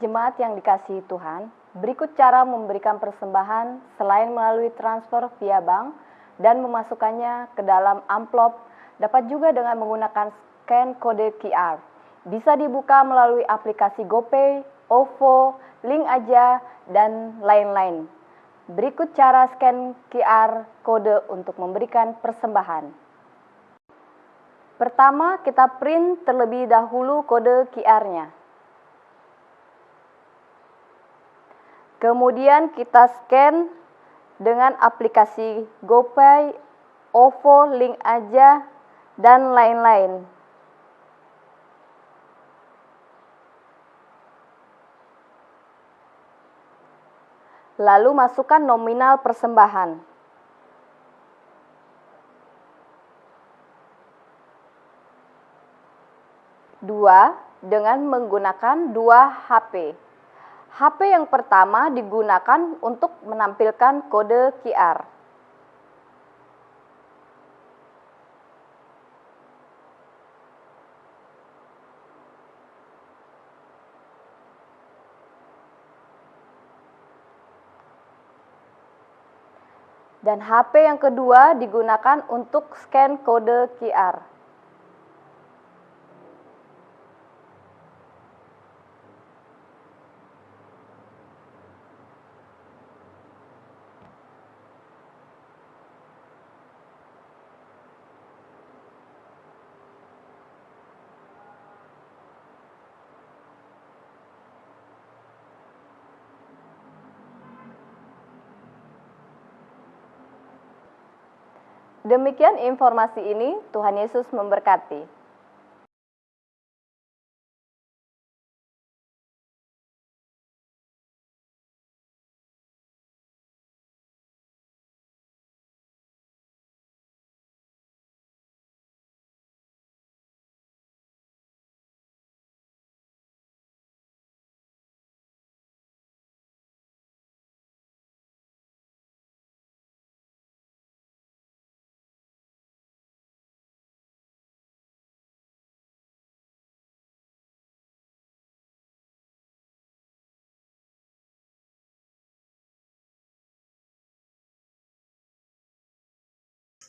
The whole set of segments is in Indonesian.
jemaat yang dikasihi Tuhan, berikut cara memberikan persembahan selain melalui transfer via bank dan memasukkannya ke dalam amplop, dapat juga dengan menggunakan scan kode QR. Bisa dibuka melalui aplikasi GoPay, OVO, Link Aja, dan lain-lain. Berikut cara scan QR kode untuk memberikan persembahan. Pertama, kita print terlebih dahulu kode QR-nya. Kemudian kita scan dengan aplikasi GoPay, OVO, Link Aja, dan lain-lain. Lalu masukkan nominal persembahan. Dua, dengan menggunakan dua HP. HP yang pertama digunakan untuk menampilkan kode QR. Dan HP yang kedua digunakan untuk scan kode QR. Demikian informasi ini, Tuhan Yesus memberkati.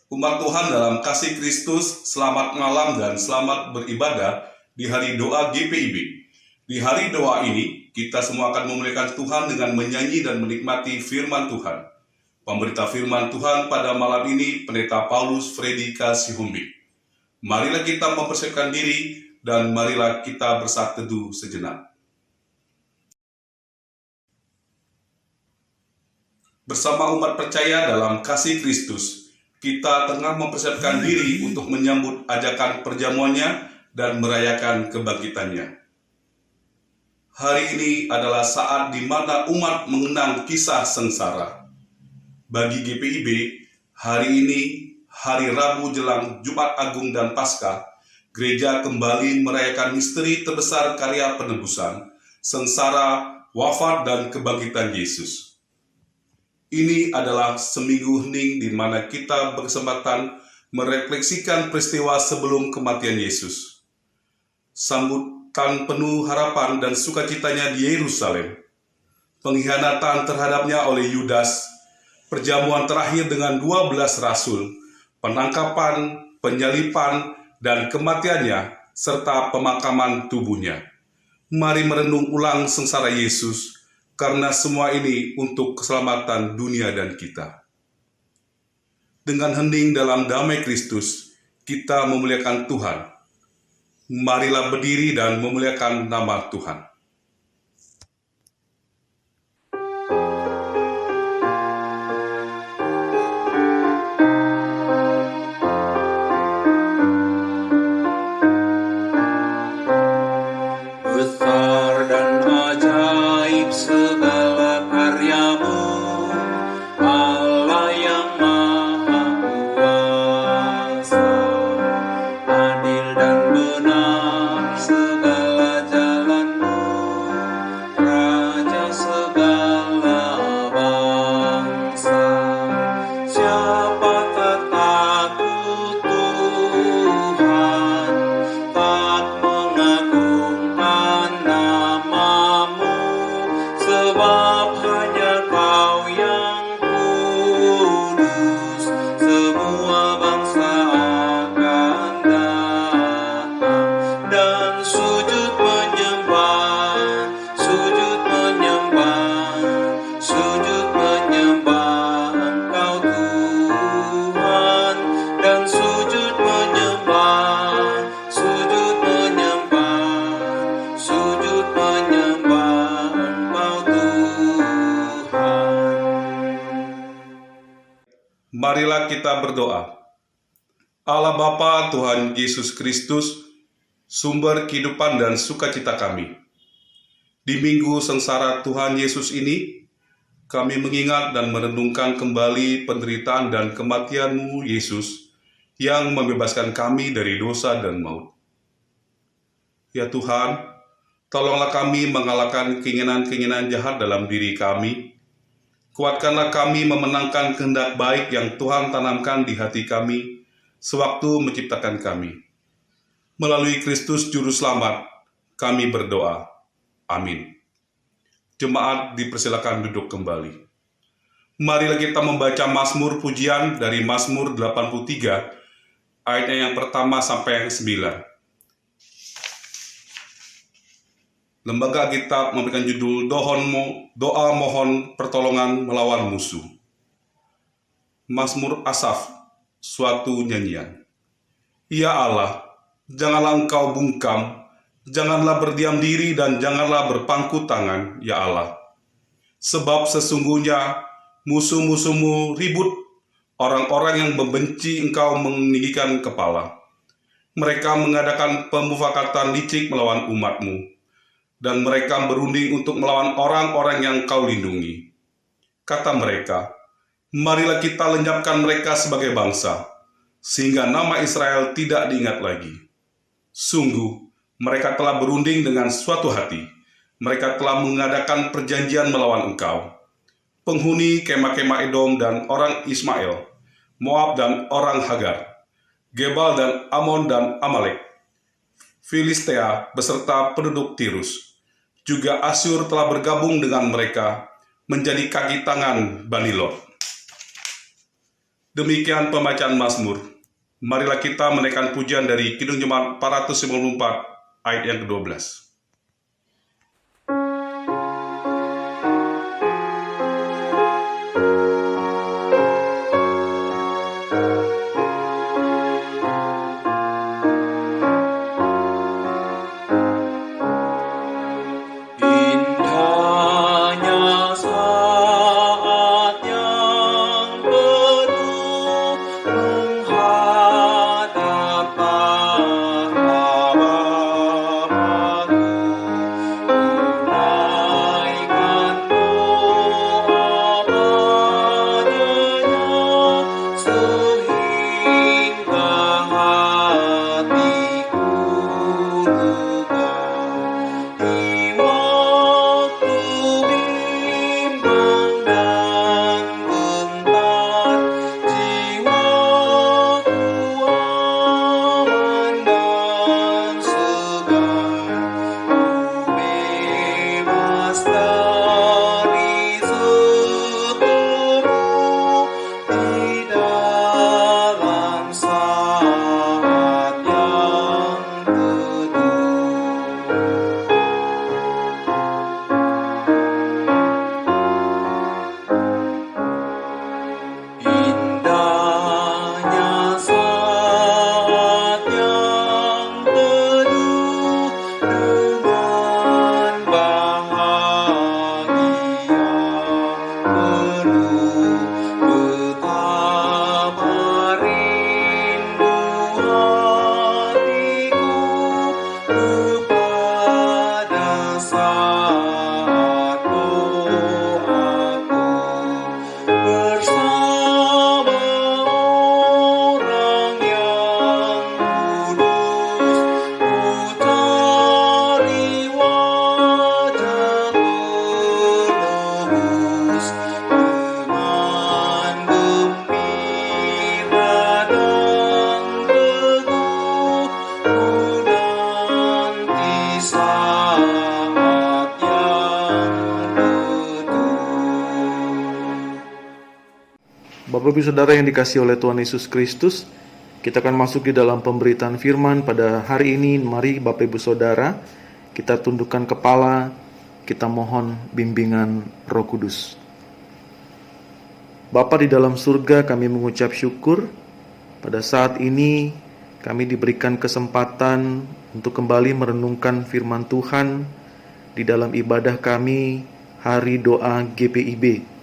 Umat Tuhan dalam kasih Kristus, selamat malam dan selamat beribadah di hari doa GPIB. Di hari doa ini, kita semua akan memuliakan Tuhan dengan menyanyi dan menikmati firman Tuhan. Pemberita firman Tuhan pada malam ini, Pendeta Paulus Freddy Kasihumbi. Marilah kita mempersiapkan diri dan marilah kita bersatu teduh sejenak. Bersama umat percaya dalam kasih Kristus, kita tengah mempersiapkan diri untuk menyambut ajakan perjamuannya dan merayakan kebangkitannya. Hari ini adalah saat di mana umat mengenang kisah sengsara. Bagi GPIB, hari ini, hari Rabu jelang Jumat Agung dan Paskah, gereja kembali merayakan misteri terbesar karya penebusan, sengsara, wafat, dan kebangkitan Yesus. Ini adalah seminggu hening di mana kita berkesempatan merefleksikan peristiwa sebelum kematian Yesus. Sambutan penuh harapan dan sukacitanya di Yerusalem, pengkhianatan terhadapnya oleh Yudas, perjamuan terakhir dengan 12 rasul, penangkapan, penyalipan, dan kematiannya, serta pemakaman tubuhnya. Mari merenung ulang sengsara Yesus, karena semua ini untuk keselamatan dunia dan kita. Dengan hening dalam damai Kristus, kita memuliakan Tuhan. Marilah berdiri dan memuliakan nama Tuhan. Adil dan benar segala jalanmu. Marilah kita berdoa. Allah Bapa Tuhan Yesus Kristus, sumber kehidupan dan sukacita kami. Di minggu sengsara Tuhan Yesus ini, kami mengingat dan merenungkan kembali penderitaan dan kematian-Mu, Yesus, yang membebaskan kami dari dosa dan maut. Ya Tuhan, tolonglah kami mengalahkan keinginan-keinginan jahat dalam diri kami. Kuatkanlah kami memenangkan kehendak baik yang Tuhan tanamkan di hati kami sewaktu menciptakan kami. Melalui Kristus Juru Selamat, kami berdoa. Amin. Jemaat dipersilakan duduk kembali. Marilah kita membaca Mazmur Pujian dari Mazmur 83, ayatnya yang pertama sampai yang 9. Lembaga Alkitab memberikan judul Doa Mohon Pertolongan Melawan Musuh. Mazmur Asaf, suatu nyanyian. Ya Allah, janganlah Engkau bungkam, janganlah berdiam diri dan janganlah berpangku tangan, ya Allah. Sebab sesungguhnya musuh-musuhmu ribut, orang-orang yang membenci Engkau meninggikan kepala. Mereka mengadakan pemufakatan licik melawan umat-Mu, dan mereka berunding untuk melawan orang-orang yang Kau lindungi. Kata mereka, marilah kita lenyapkan mereka sebagai bangsa, sehingga nama Israel tidak diingat lagi. Sungguh, mereka telah berunding dengan suatu hati. Mereka telah mengadakan perjanjian melawan Engkau. Penghuni kemah-kemah Edom dan orang Ismail, Moab dan orang Hagar, Gebal dan Amon dan Amalek, Filistea beserta penduduk Tirus. Juga Asyur telah bergabung dengan mereka menjadi kaki tangan Bani Lot. Demikian pembacaan Mazmur. Marilah kita menaikkan pujian dari Kidung Jemaat 454 ayat yang ke-12. Bapak Ibu Saudara yang dikasihi oleh Tuhan Yesus Kristus, kita akan masuk di dalam pemberitaan firman pada hari ini. Mari Bapak Ibu Saudara, kita tundukkan kepala, kita mohon bimbingan Roh Kudus. Bapa di dalam surga, kami mengucap syukur pada saat ini kami diberikan kesempatan untuk kembali merenungkan firman Tuhan di dalam ibadah kami hari doa GPIB.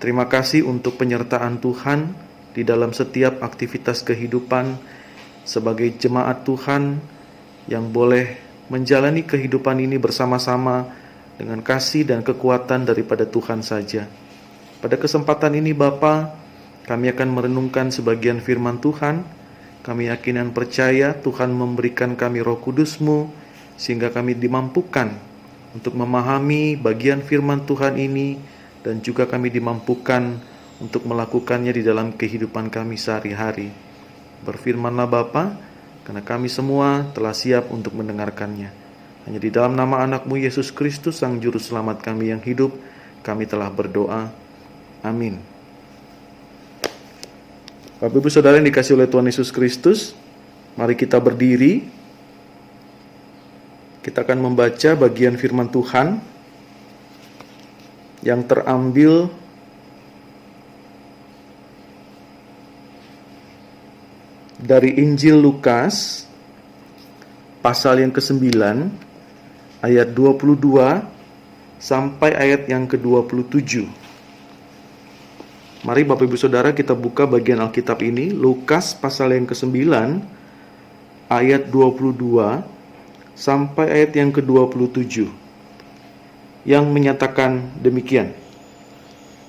Terima kasih untuk penyertaan Tuhan di dalam setiap aktivitas kehidupan sebagai jemaat Tuhan yang boleh menjalani kehidupan ini bersama-sama dengan kasih dan kekuatan daripada Tuhan saja. Pada kesempatan ini Bapa, kami akan merenungkan sebagian firman Tuhan. Kami yakin dan percaya Tuhan memberikan kami Roh Kudus-Mu sehingga kami dimampukan untuk memahami bagian firman Tuhan ini dan juga kami dimampukan untuk melakukannya di dalam kehidupan kami sehari-hari. Berfirmanlah Bapa, karena kami semua telah siap untuk mendengarkannya. Hanya di dalam nama anak-Mu Yesus Kristus, Sang Juru Selamat kami yang hidup, kami telah berdoa. Amin. Bapak Ibu Saudara yang dikasihi oleh Tuhan Yesus Kristus, mari kita berdiri. Kita akan membaca bagian firman Tuhan yang terambil dari Injil Lukas pasal yang ke-9 ayat 22 sampai ayat yang ke-27. Mari Bapak Ibu Saudara kita buka bagian Alkitab ini, Lukas pasal yang ke-9 ayat 22 sampai ayat yang ke-27. Yang menyatakan demikian.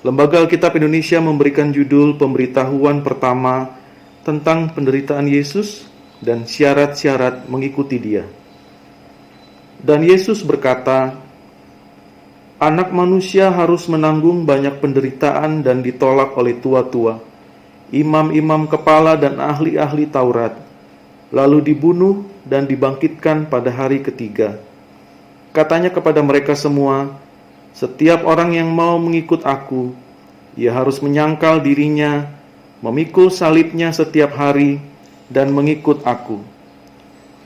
Lembaga Alkitab Indonesia memberikan judul pemberitahuan pertama tentang penderitaan Yesus dan syarat-syarat mengikuti Dia. Dan Yesus berkata, Anak manusia harus menanggung banyak penderitaan dan ditolak oleh tua-tua, imam-imam kepala dan ahli-ahli Taurat, lalu dibunuh dan dibangkitkan pada hari ketiga. Katanya kepada mereka semua, setiap orang yang mau mengikut aku, ia harus menyangkal dirinya, memikul salibnya setiap hari, dan mengikut aku.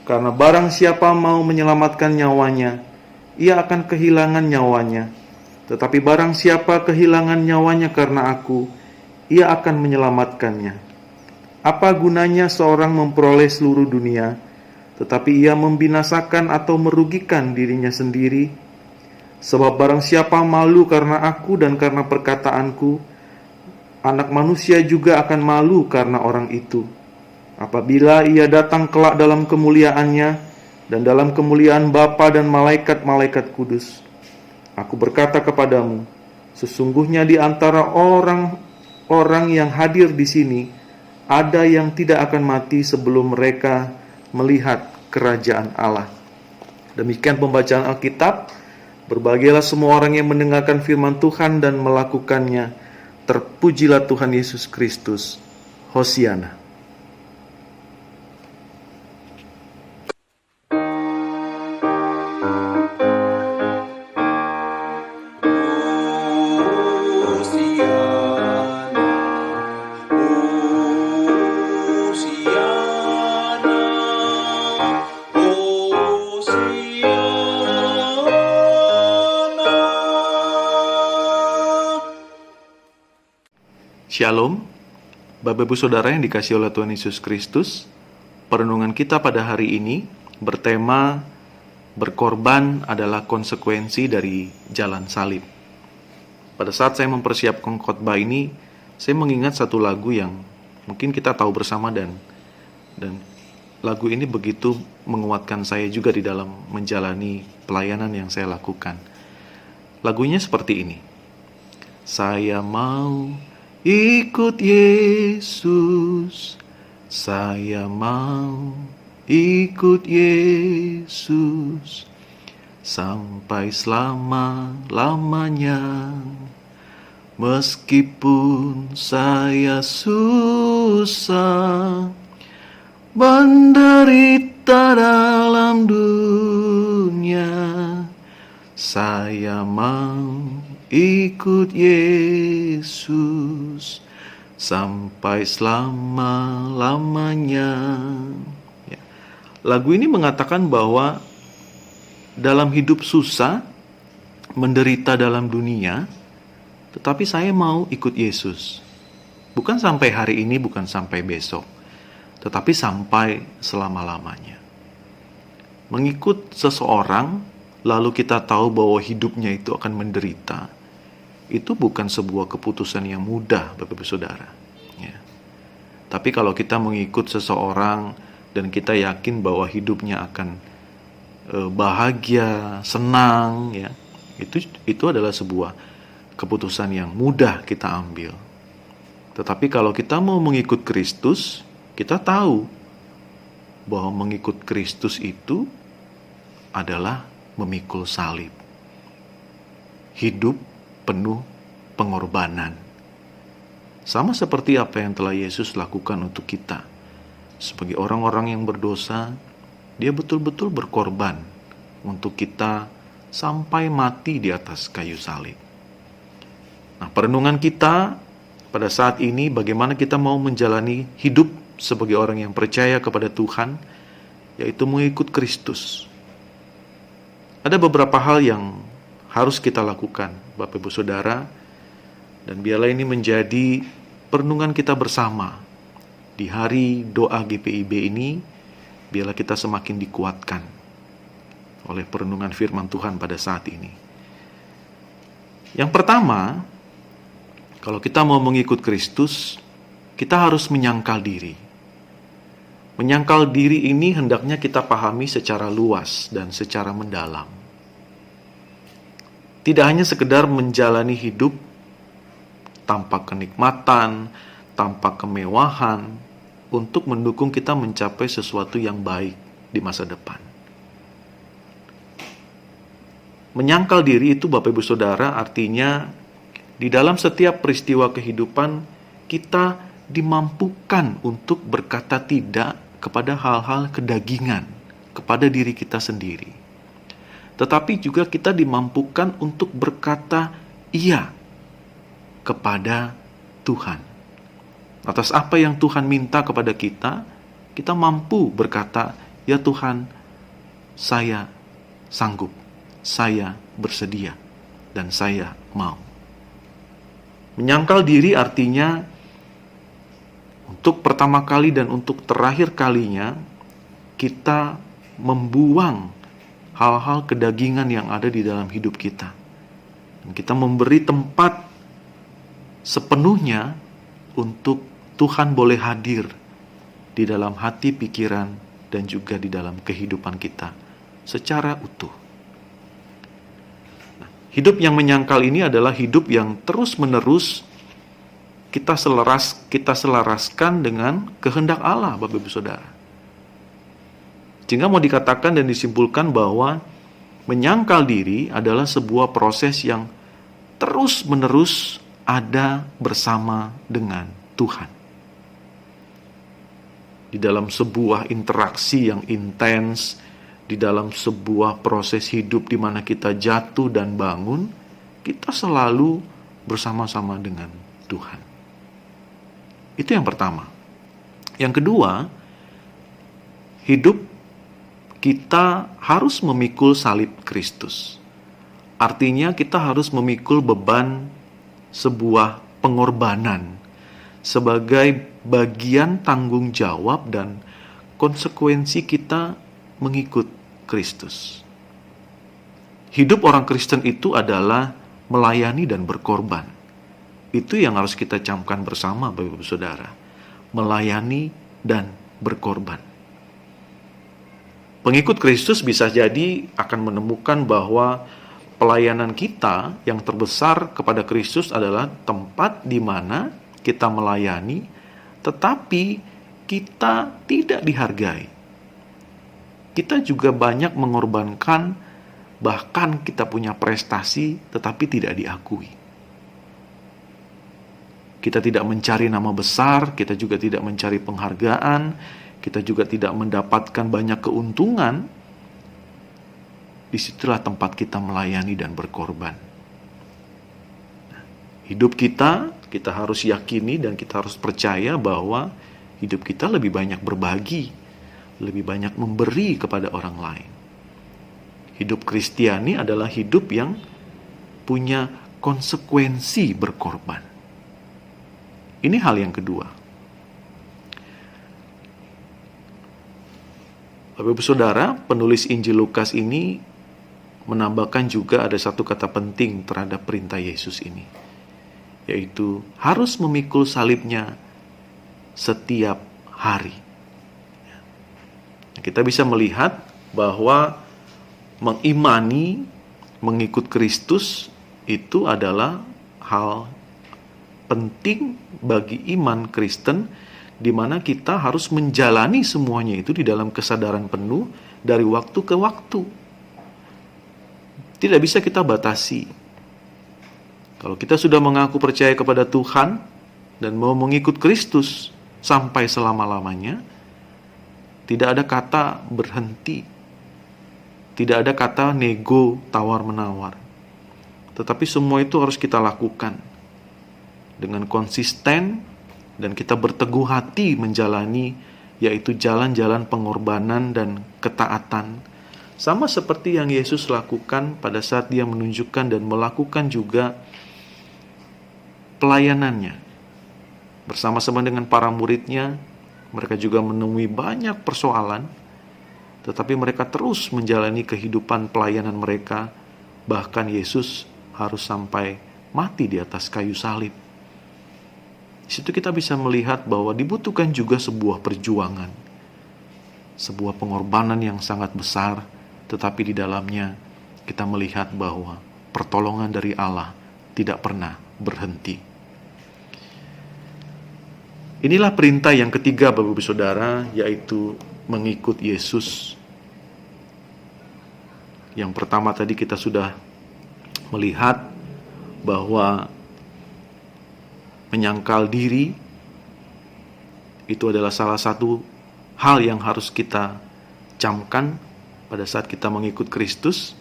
Karena barang siapa mau menyelamatkan nyawanya, ia akan kehilangan nyawanya. Tetapi barang siapa kehilangan nyawanya karena aku, ia akan menyelamatkannya. Apa gunanya seorang memperoleh seluruh dunia, tetapi ia membinasakan atau merugikan dirinya sendiri? Sebab barang siapa malu karena aku dan karena perkataanku, Anak manusia juga akan malu karena orang itu. Apabila ia datang kelak dalam kemuliaannya dan dalam kemuliaan Bapa dan malaikat-malaikat kudus. Aku berkata kepadamu, sesungguhnya di antara orang-orang yang hadir di sini, ada yang tidak akan mati sebelum mereka melihat kerajaan Allah. Demikian pembacaan Alkitab. Berbahagialah semua orang yang mendengarkan firman Tuhan dan melakukannya. Terpujilah Tuhan Yesus Kristus. Hosiana. Shalom, Bapak Ibu Saudara yang dikasihi oleh Tuhan Yesus Kristus. Perenungan kita pada hari ini bertema berkorban adalah konsekuensi dari jalan salib. Pada saat saya mempersiapkan khotbah ini, saya mengingat satu lagu yang mungkin kita tahu bersama dan lagu ini begitu menguatkan saya juga di dalam menjalani pelayanan yang saya lakukan. Lagunya seperti ini. Saya mau ikut Yesus, saya mau ikut Yesus sampai selama-lamanya. Meskipun saya susah, menderita dalam dunia, saya mau ikut Yesus sampai selama-lamanya. Ya. Lagu ini mengatakan bahwa dalam hidup susah, menderita dalam dunia, tetapi saya mau ikut Yesus. Bukan sampai hari ini, bukan sampai besok, tetapi sampai selama-lamanya. Mengikut seseorang, lalu kita tahu bahwa hidupnya itu akan menderita. itu bukan sebuah keputusan yang mudah, Bapak Ibu Saudara. Ya. Tapi kalau kita mengikut seseorang dan kita yakin bahwa hidupnya akan bahagia, senang, ya, itu adalah sebuah keputusan yang mudah kita ambil. Tetapi kalau kita mau mengikut Kristus, kita tahu bahwa mengikut Kristus itu adalah memikul salib. Hidup penuh pengorbanan. Sama seperti apa yang telah Yesus lakukan untuk kita. Sebagai orang-orang yang berdosa, dia betul-betul berkorban untuk kita sampai mati di atas kayu salib. Nah, perenungan kita pada saat ini, bagaimana kita mau menjalani hidup sebagai orang yang percaya kepada Tuhan, yaitu mengikut Kristus. Ada beberapa hal yang harus kita lakukan, Bapak Ibu Saudara, dan biarlah ini menjadi perenungan kita bersama di hari doa GPIB ini. Biarlah kita semakin dikuatkan oleh perenungan firman Tuhan pada saat ini. Yang pertama, kalau kita mau mengikut Kristus, kita harus menyangkal diri. Menyangkal diri ini hendaknya kita pahami secara luas dan secara mendalam. Tidak hanya sekedar menjalani hidup tanpa kenikmatan, tanpa kemewahan, untuk mendukung kita mencapai sesuatu yang baik di masa depan. Menyangkal diri itu, Bapak Ibu Saudara, artinya di dalam setiap peristiwa kehidupan kita dimampukan untuk berkata tidak kepada hal-hal kedagingan, kepada diri kita sendiri. Tetapi juga kita dimampukan untuk berkata iya kepada Tuhan. Atas apa yang Tuhan minta kepada kita, kita mampu berkata, ya Tuhan, saya sanggup, saya bersedia, dan saya mau. Menyangkal diri artinya untuk pertama kali dan untuk terakhir kalinya kita membuang hal-hal kedagingan yang ada di dalam hidup kita. Dan kita memberi tempat sepenuhnya untuk Tuhan boleh hadir di dalam hati, pikiran, dan juga di dalam kehidupan kita secara utuh. Nah, hidup yang menyangkal ini adalah hidup yang terus-menerus kita selaraskan dengan kehendak Allah, Bapak Ibu Saudara. Sehingga mau dikatakan dan disimpulkan bahwa menyangkal diri adalah sebuah proses yang terus-menerus ada bersama dengan Tuhan. Di dalam sebuah interaksi yang intens, di dalam sebuah proses hidup di mana kita jatuh dan bangun, kita selalu bersama-sama dengan Tuhan. Itu yang pertama. Yang kedua, hidup kita harus memikul salib Kristus. Artinya kita harus memikul beban sebuah pengorbanan sebagai bagian tanggung jawab dan konsekuensi kita mengikut Kristus. Hidup orang Kristen itu adalah melayani dan berkorban. Itu yang harus kita camkan bersama, Bapak Ibu Saudara. Melayani dan berkorban. Pengikut Kristus bisa jadi akan menemukan bahwa pelayanan kita yang terbesar kepada Kristus adalah tempat di mana kita melayani, tetapi kita tidak dihargai. Kita juga banyak mengorbankan, bahkan kita punya prestasi, tetapi tidak diakui. Kita tidak mencari nama besar, kita juga tidak mencari penghargaan, kita juga tidak mendapatkan banyak keuntungan. Disitulah tempat kita melayani dan berkorban. Hidup kita harus yakini dan kita harus percaya bahwa hidup kita lebih banyak berbagi, lebih banyak memberi kepada orang lain. Hidup Kristiani adalah hidup yang punya konsekuensi berkorban. Ini hal yang kedua. Bapak Ibu Saudara, penulis Injil Lukas ini menambahkan juga ada satu kata penting terhadap perintah Yesus ini, yaitu harus memikul salibnya setiap hari. Kita bisa melihat bahwa mengimani, mengikut Kristus itu adalah hal penting bagi iman Kristen, di mana kita harus menjalani semuanya itu di dalam kesadaran penuh dari waktu ke waktu. Tidak bisa kita batasi. Kalau kita sudah mengaku percaya kepada Tuhan dan mau mengikut Kristus sampai selama-lamanya, tidak ada kata berhenti. Tidak ada kata nego, tawar-menawar. Tetapi semua itu harus kita lakukan dengan konsisten, dan kita berteguh hati menjalani, yaitu jalan-jalan pengorbanan dan ketaatan. Sama seperti yang Yesus lakukan pada saat dia menunjukkan dan melakukan juga pelayanannya. Bersama-sama dengan para muridnya, mereka juga menemui banyak persoalan, tetapi mereka terus menjalani kehidupan pelayanan mereka. Bahkan Yesus harus sampai mati di atas kayu salib. Di situ kita bisa melihat bahwa dibutuhkan juga sebuah perjuangan, sebuah pengorbanan yang sangat besar, tetapi di dalamnya kita melihat bahwa pertolongan dari Allah tidak pernah berhenti. Inilah perintah yang ketiga, Bapak Ibu Saudara, yaitu mengikut Yesus. Yang pertama tadi kita sudah melihat bahwa menyangkal diri itu adalah salah satu hal yang harus kita camkan pada saat kita mengikut Kristus.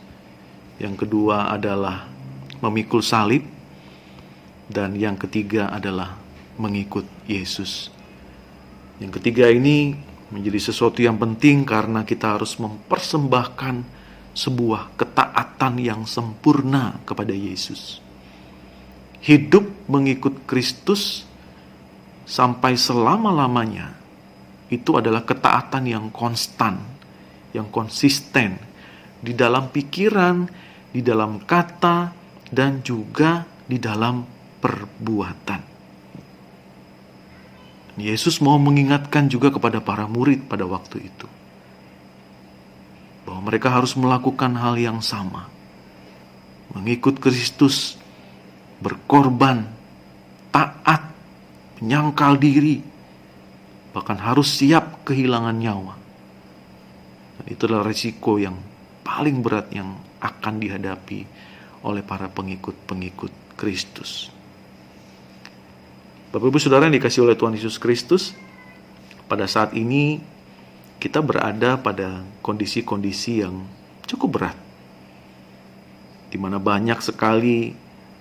Yang kedua adalah memikul salib, dan yang ketiga adalah mengikut Yesus. Yang ketiga ini menjadi sesuatu yang penting karena kita harus mempersembahkan sebuah ketaatan yang sempurna kepada Yesus. Hidup mengikut Kristus sampai selama-lamanya itu adalah ketaatan yang konstan, yang konsisten di dalam pikiran, di dalam kata, dan juga di dalam perbuatan. Yesus mau mengingatkan juga kepada para murid pada waktu itu bahwa mereka harus melakukan hal yang sama. Mengikut Kristus, berkorban, taat, menyangkal diri, bahkan harus siap kehilangan nyawa. Dan itulah risiko yang paling berat yang akan dihadapi oleh para pengikut-pengikut Kristus. Bapak Ibu Saudara yang dikasihi oleh Tuhan Yesus Kristus, pada saat ini kita berada pada kondisi-kondisi yang cukup berat, di mana banyak sekali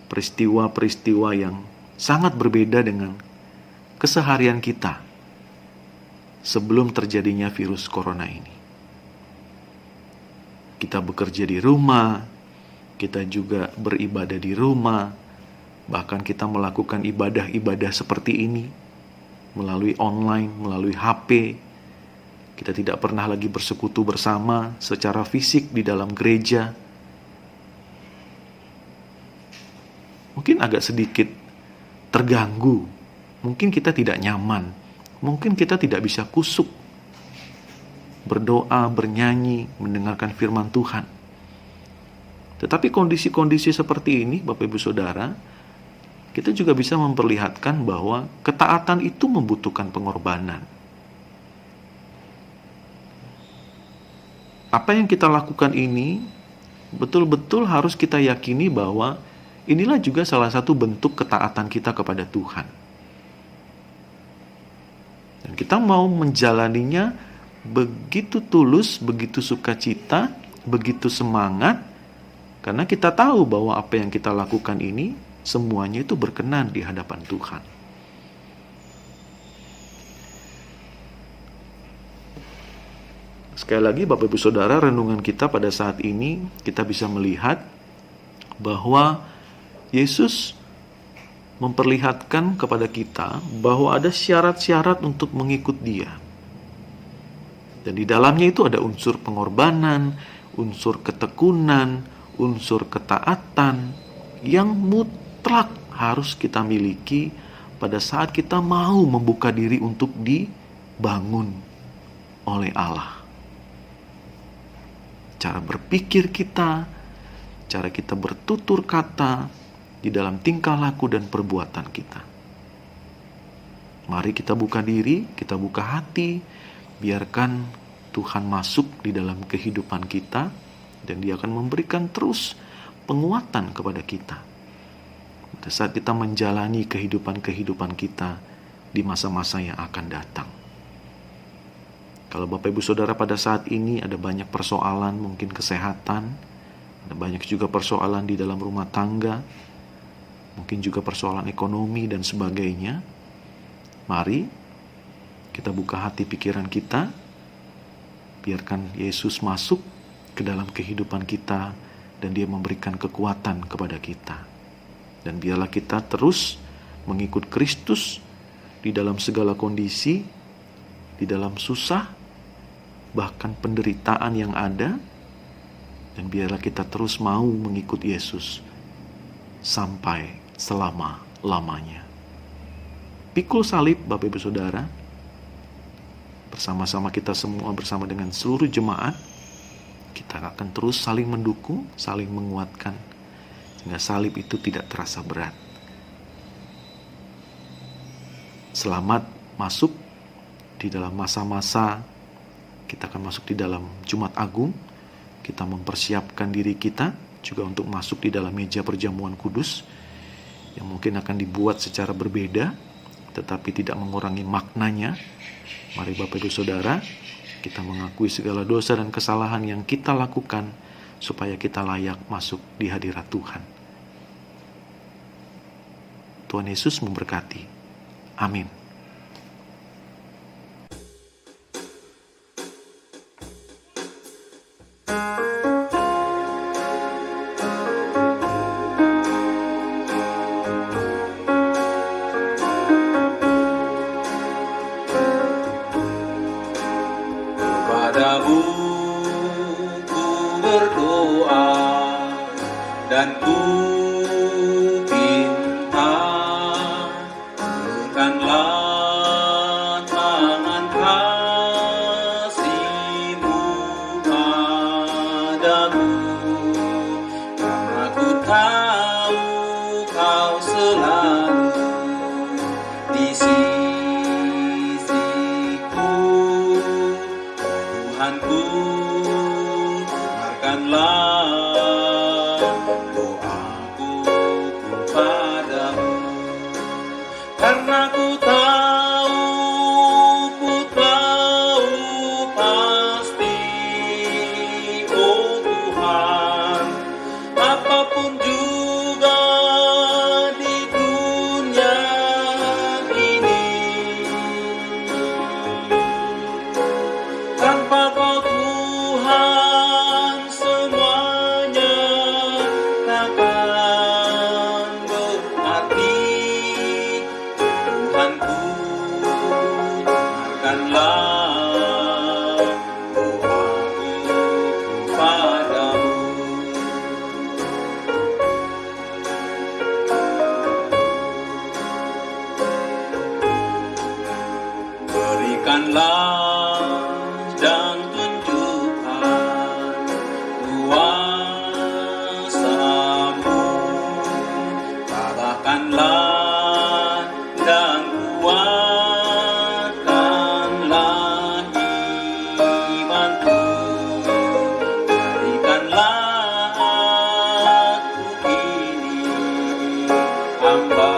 peristiwa-peristiwa yang sangat berbeda dengan keseharian kita sebelum terjadinya virus corona ini. Kita bekerja di rumah, kita juga beribadah di rumah, bahkan kita melakukan ibadah-ibadah seperti ini melalui online, melalui HP. Kita tidak pernah lagi bersekutu bersama secara fisik di dalam gereja. Mungkin agak sedikit terganggu, mungkin kita tidak nyaman, mungkin kita tidak bisa kusuk berdoa, bernyanyi, mendengarkan firman Tuhan. Tetapi kondisi-kondisi seperti ini, Bapak Ibu Saudara, kita juga bisa memperlihatkan bahwa ketaatan itu membutuhkan pengorbanan. Apa yang kita lakukan ini betul-betul harus kita yakini bahwa inilah juga salah satu bentuk ketaatan kita kepada Tuhan. Dan kita mau menjalaninya begitu tulus, begitu sukacita, begitu semangat, karena kita tahu bahwa apa yang kita lakukan ini semuanya itu berkenan di hadapan Tuhan. Sekali lagi Bapak Ibu Saudara, renungan kita pada saat ini kita bisa melihat bahwa Yesus memperlihatkan kepada kita bahwa ada syarat-syarat untuk mengikut Dia. Dan di dalamnya itu ada unsur pengorbanan, unsur ketekunan, unsur ketaatan yang mutlak harus kita miliki pada saat kita mau membuka diri untuk dibangun oleh Allah. Cara berpikir kita, cara kita bertutur kata di dalam tingkah laku dan perbuatan kita. Mari kita buka diri, kita buka hati, biarkan Tuhan masuk di dalam kehidupan kita, dan Dia akan memberikan terus penguatan kepada kita pada saat kita menjalani kehidupan kita di masa-masa yang akan datang. Kalau Bapak Ibu Saudara pada saat ini ada banyak persoalan, mungkin kesehatan, ada banyak juga persoalan di dalam rumah tangga, mungkin juga persoalan ekonomi dan sebagainya. Mari kita buka hati pikiran kita, biarkan Yesus masuk ke dalam kehidupan kita dan Dia memberikan kekuatan kepada kita. Dan biarlah kita terus mengikut Kristus di dalam segala kondisi, di dalam susah, bahkan penderitaan yang ada. Dan biarlah kita terus mau mengikut Yesus sampai selama-lamanya. Pikul salib, Bapak Ibu Saudara, bersama-sama kita semua, bersama dengan seluruh jemaat, kita akan terus saling mendukung, saling menguatkan, sehingga salib itu tidak terasa berat. Selamat masuk di dalam masa-masa, kita akan masuk di dalam Jumat Agung. Kita mempersiapkan diri kita juga untuk masuk di dalam meja perjamuan kudus, yang mungkin akan dibuat secara berbeda, tetapi tidak mengurangi maknanya. Mari Bapak Ibu Saudara, kita mengakui segala dosa dan kesalahan yang kita lakukan supaya kita layak masuk di hadirat Tuhan. Tuhan Yesus memberkati. Amin. Padamu ku berdoa dan ku minta, berikanlah tangan kasih-Mu padamu, karena ku tahu Kau selalu di sisiku. Tuhanku, dengarkanlah doaku padamu, karena ku tahu pasti, oh Tuhan, apapun juga di dunia ini, tanpa Kau Tuhan semuanya takkan berarti. Tuhanku, dengarkanlah doaku padamu. Berikanlah dan tunjukkan kuasa-Mu, tabahkanlah dan kuatkanlah imanku. Jadikanlah aku ini hamba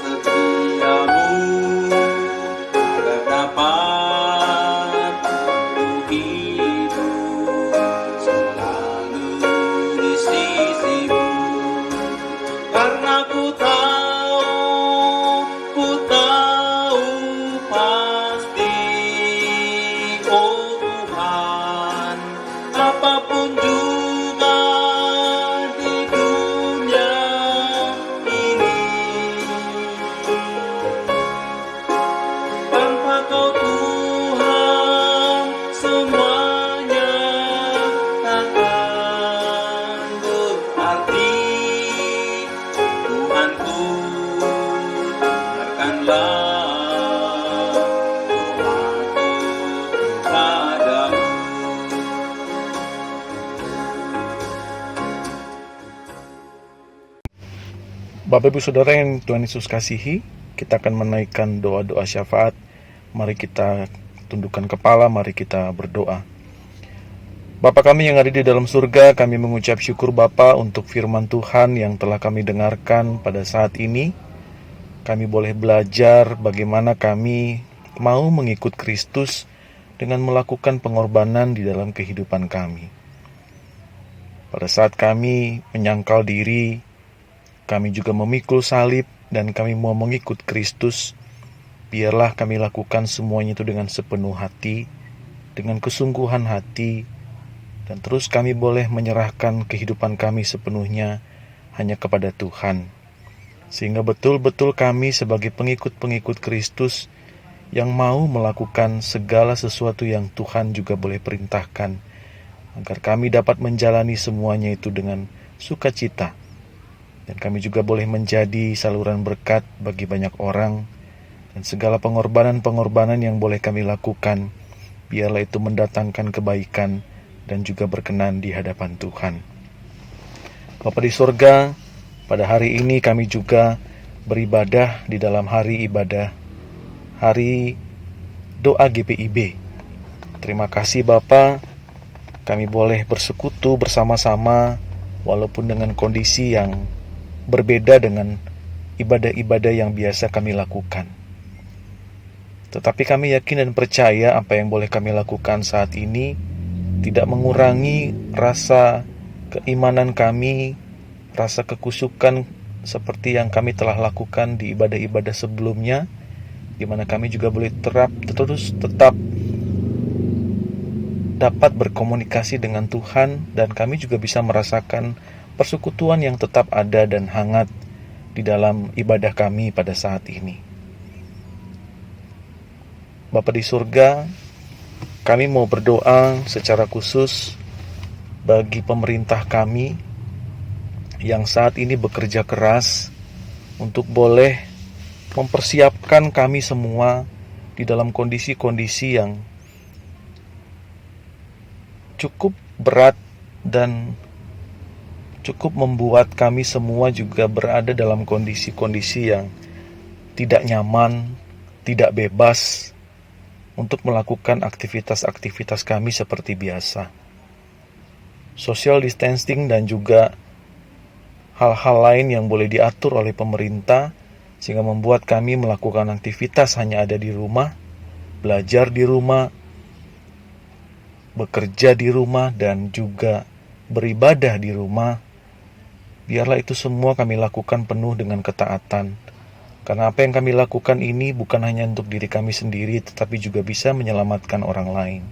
setiamu, agar dapat ku hidup selalu di sisi-Mu, karena ku tahu pasti, oh Tuhan, apapun juga di dunia ini, tanpa Kau Tuhan semuanya takkan Tuhanku, dengarkanlah doaku padamu. Bapak Ibu Saudara yang Tuhan Yesus kasihi, kita akan menaikkan doa-doa syafaat. Mari kita tundukkan kepala, mari kita berdoa. Bapa kami yang ada di dalam surga, kami mengucap syukur Bapa untuk firman Tuhan yang telah kami dengarkan pada saat ini. Kami boleh belajar bagaimana kami mau mengikut Kristus dengan melakukan pengorbanan di dalam kehidupan kami. Pada saat kami menyangkal diri, kami juga memikul salib dan kami mau mengikut Kristus. Biarlah kami lakukan semuanya itu dengan sepenuh hati, dengan kesungguhan hati, dan terus kami boleh menyerahkan kehidupan kami sepenuhnya hanya kepada Tuhan. Sehingga betul-betul kami sebagai pengikut-pengikut Kristus yang mau melakukan segala sesuatu yang Tuhan juga boleh perintahkan, agar kami dapat menjalani semuanya itu dengan sukacita. Dan kami juga boleh menjadi saluran berkat bagi banyak orang, dan segala pengorbanan-pengorbanan yang boleh kami lakukan, biarlah itu mendatangkan kebaikan dan juga berkenan di hadapan Tuhan. Bapa di surga, pada hari ini kami juga beribadah di dalam hari ibadah, hari doa GPIB. Terima kasih Bapa, kami boleh bersekutu bersama-sama walaupun dengan kondisi yang berbeda dengan ibadah-ibadah yang biasa kami lakukan. Tetapi kami yakin dan percaya apa yang boleh kami lakukan saat ini tidak mengurangi rasa keimanan kami, rasa kekusukan seperti yang kami telah lakukan di ibadah-ibadah sebelumnya, di mana kami juga boleh tetap dapat berkomunikasi dengan Tuhan, dan kami juga bisa merasakan persekutuan yang tetap ada dan hangat di dalam ibadah kami pada saat ini. Bapa di surga, kami mau berdoa secara khusus bagi pemerintah kami yang saat ini bekerja keras untuk boleh mempersiapkan kami semua di dalam kondisi-kondisi yang cukup berat dan cukup membuat kami semua juga berada dalam kondisi-kondisi yang tidak nyaman, tidak bebas untuk melakukan aktivitas-aktivitas kami seperti biasa. Social distancing dan juga hal-hal lain yang boleh diatur oleh pemerintah, sehingga membuat kami melakukan aktivitas hanya ada di rumah, belajar di rumah, bekerja di rumah, dan juga beribadah di rumah. Biarlah itu semua kami lakukan penuh dengan ketaatan. Karena apa yang kami lakukan ini bukan hanya untuk diri kami sendiri, tetapi juga bisa menyelamatkan orang lain.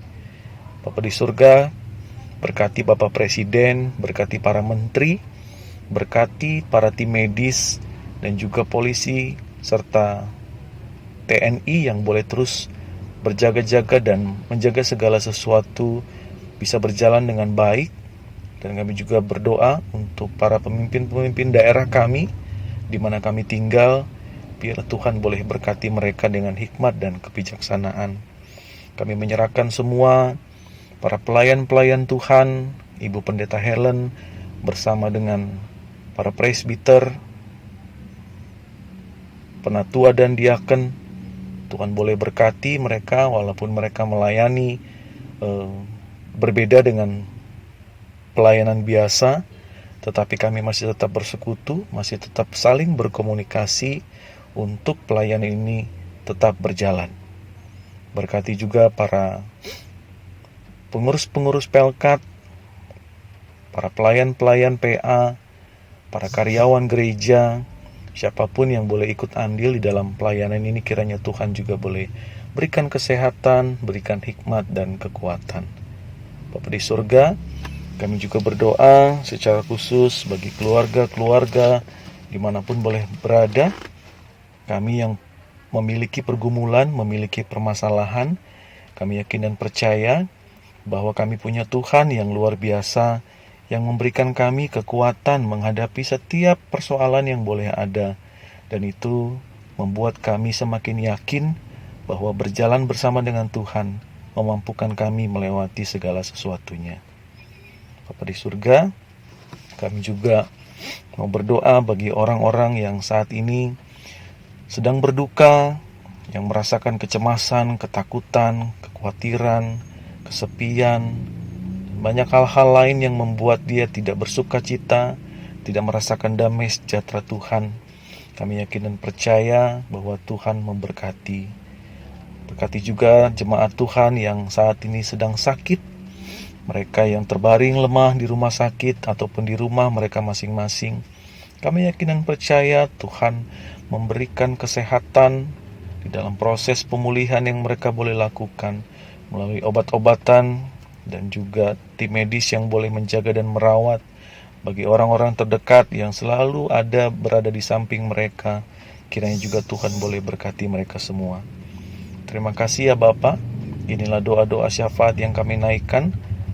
Bapa di surga, berkati Bapak Presiden, berkati para menteri, berkati para tim medis, dan juga polisi, serta TNI yang boleh terus berjaga-jaga dan menjaga segala sesuatu bisa berjalan dengan baik. Dan kami juga berdoa untuk para pemimpin-pemimpin daerah kami, di mana kami tinggal. Biar Tuhan boleh berkati mereka dengan hikmat dan kebijaksanaan. Kami menyerahkan semua para pelayan-pelayan Tuhan, Ibu Pendeta Helen, bersama dengan para presbiter, penatua dan diaken. Tuhan boleh berkati mereka walaupun mereka melayani berbeda dengan pelayanan biasa, tetapi kami masih tetap bersekutu, masih tetap saling berkomunikasi untuk pelayanan ini tetap berjalan. Berkati juga para pengurus-pengurus Pelkat, para pelayan-pelayan PA, para karyawan gereja, siapapun yang boleh ikut andil di dalam pelayanan ini, kiranya Tuhan juga boleh berikan kesehatan, berikan hikmat dan kekuatan. Bapa di surga, kami juga berdoa secara khusus bagi keluarga-keluarga dimanapun boleh berada. Kami yang memiliki pergumulan, memiliki permasalahan, kami yakin dan percaya bahwa kami punya Tuhan yang luar biasa, yang memberikan kami kekuatan menghadapi setiap persoalan yang boleh ada. Dan itu membuat kami semakin yakin bahwa berjalan bersama dengan Tuhan memampukan kami melewati segala sesuatunya. Bapa di surga, kami juga mau berdoa bagi orang-orang yang saat ini sedang berduka, yang merasakan kecemasan, ketakutan, kekhawatiran, kesepian, banyak hal-hal lain yang membuat dia tidak bersuka cita, tidak merasakan damai sejahtera Tuhan. Kami yakin dan percaya bahwa Tuhan memberkati. Berkati juga jemaat Tuhan yang saat ini sedang sakit, mereka yang terbaring lemah di rumah sakit ataupun di rumah mereka masing-masing. Kami yakin dan percaya Tuhan memberikan kesehatan di dalam proses pemulihan yang mereka boleh lakukan melalui obat-obatan dan juga tim medis yang boleh menjaga dan merawat. Bagi orang-orang terdekat yang selalu berada di samping mereka, kiranya juga Tuhan boleh berkati mereka semua. Terima kasih ya Bapa. Inilah doa-doa syafaat yang kami naikkan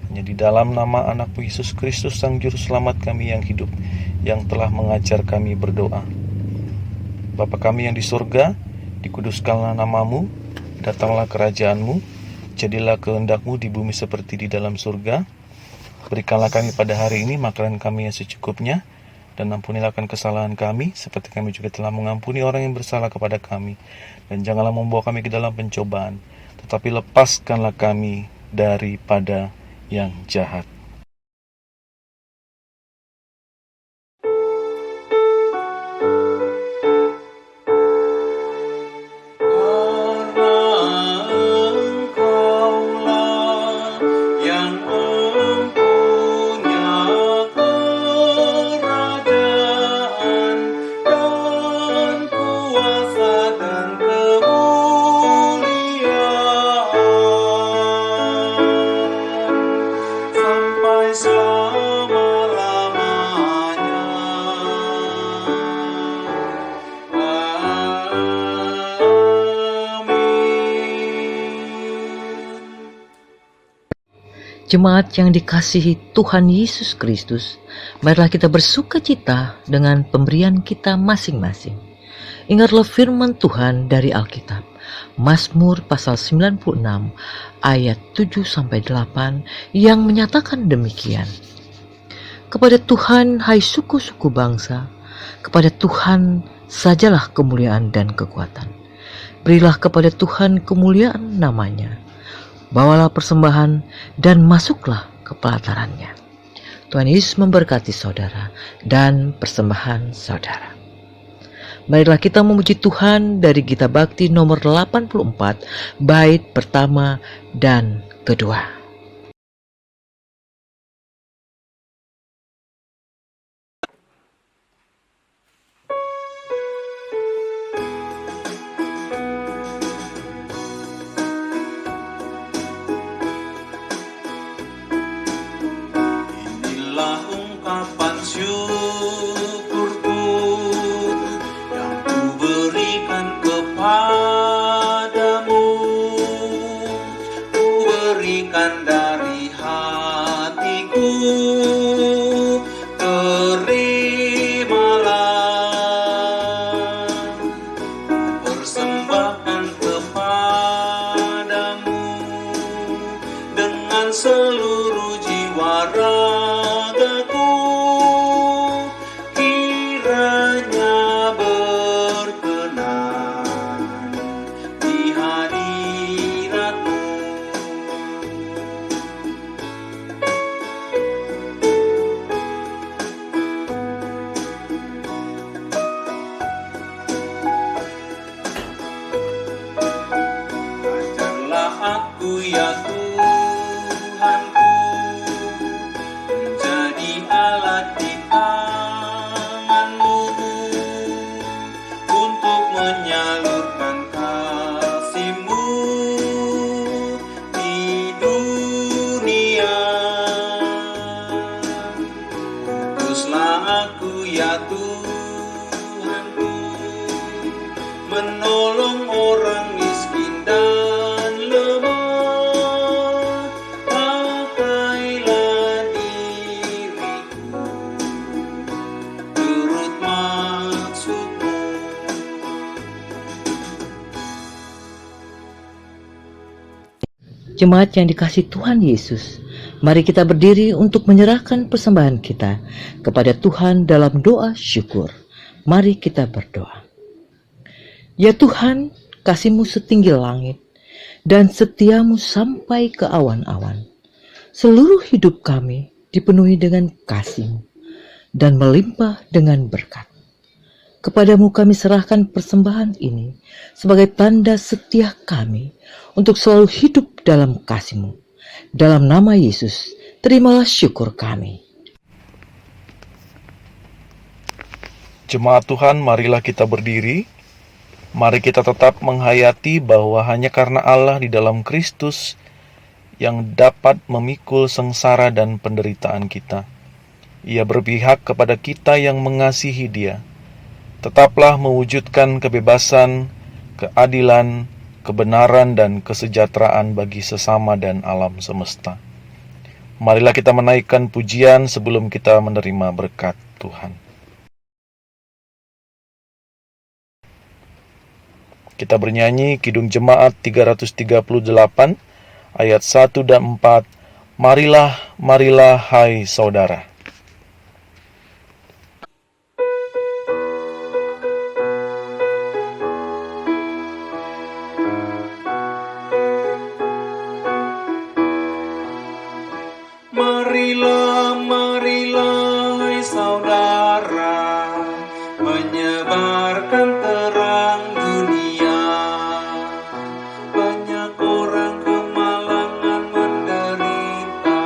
hanya di dalam nama Anak-Mu Yesus Kristus, Sang Juru Selamat kami yang hidup, yang telah mengajar kami berdoa. Bapa kami yang di surga, dikuduskanlah nama-Mu, datanglah kerajaan-Mu, jadilah kehendak-Mu di bumi seperti di dalam surga. Berikanlah kami pada hari ini makanan kami yang secukupnya, dan ampunilah kesalahan kami, seperti kami juga telah mengampuni orang yang bersalah kepada kami. Dan janganlah membawa kami ke dalam pencobaan, tetapi lepaskanlah kami daripada yang jahat. Jemaat yang dikasihi Tuhan Yesus Kristus, marilah kita bersuka cita dengan pemberian kita masing-masing. Ingatlah firman Tuhan dari Alkitab, Mazmur pasal 96 ayat 7-8 yang menyatakan demikian. Kepada Tuhan, hai suku-suku bangsa, kepada Tuhan sajalah kemuliaan dan kekuatan. Berilah kepada Tuhan kemuliaan namanya. Bawalah persembahan dan masuklah ke pelatarannya. Tuhan Yesus memberkati saudara dan persembahan saudara. Marilah kita memuji Tuhan dari Gita Bakti nomor 84, bait pertama dan kedua. Inilah ungkapan syukurku yang ku berikan kepadamu. Ku berikan dari hatiku, terimalah. Ku persembahkan kepadamu dengan seluruh jiwa ragaku, kiranya berkenan di hadirat-Mu. Ajarlah aku ya Tuhanku, menjadi alat di tangan-Mu untuk menyalurkan kasih-Mu di dunia. Utuslah aku ya Tuhanku, menolong orang miskin dan lemah. Pakailah diriku Jemaat yang dikasihi Tuhan Yesus, mari kita berdiri untuk menyerahkan persembahan kita kepada Tuhan dalam doa syukur. Mari kita berdoa. Ya Tuhan, kasih-Mu setinggi langit dan setia-Mu sampai ke awan-awan. Seluruh hidup kami dipenuhi dengan kasih-Mu dan melimpah dengan berkat. Kepadamu kami serahkan persembahan ini sebagai tanda setia kami untuk selalu hidup dalam kasih-Mu. Dalam nama Yesus, terimalah syukur kami. Jemaat Tuhan, marilah kita berdiri. Mari kita tetap menghayati bahwa hanya karena Allah di dalam Kristus yang dapat memikul sengsara dan penderitaan kita. Ia berpihak kepada kita yang mengasihi Dia. Tetaplah mewujudkan kebebasan, keadilan, kebenaran, dan kesejahteraan bagi sesama dan alam semesta. Marilah kita menaikkan pujian sebelum kita menerima berkat Tuhan. Kita bernyanyi Kidung Jemaat 338 ayat 1 dan 4. Marilah, marilah hai saudara. Marilah, marilah hai saudara, menyebarkan terang dunia. Banyak orang kemalangan menderita,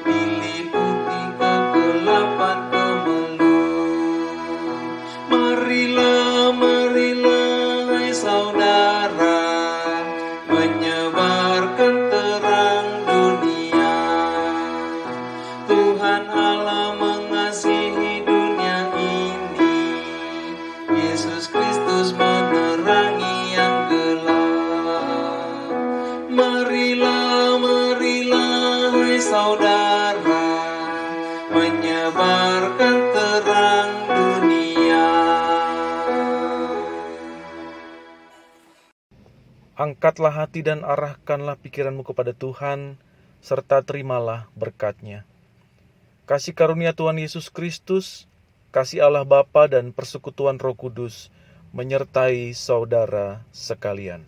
diliputi kegelapan kemelut. Marilah, marilah hai saudara, menyebarkan terang dunia. Tuhan Allah mengasihi dunia ini, Yesus Kristus menerangi yang gelap. Marilah, marilah hai saudara, menyebarkan terang dunia. Angkatlah hati dan arahkanlah pikiranmu kepada Tuhan, serta terimalah berkat-Nya. Kasih karunia Tuhan Yesus Kristus, kasih Allah Bapa dan persekutuan Roh Kudus menyertai saudara sekalian.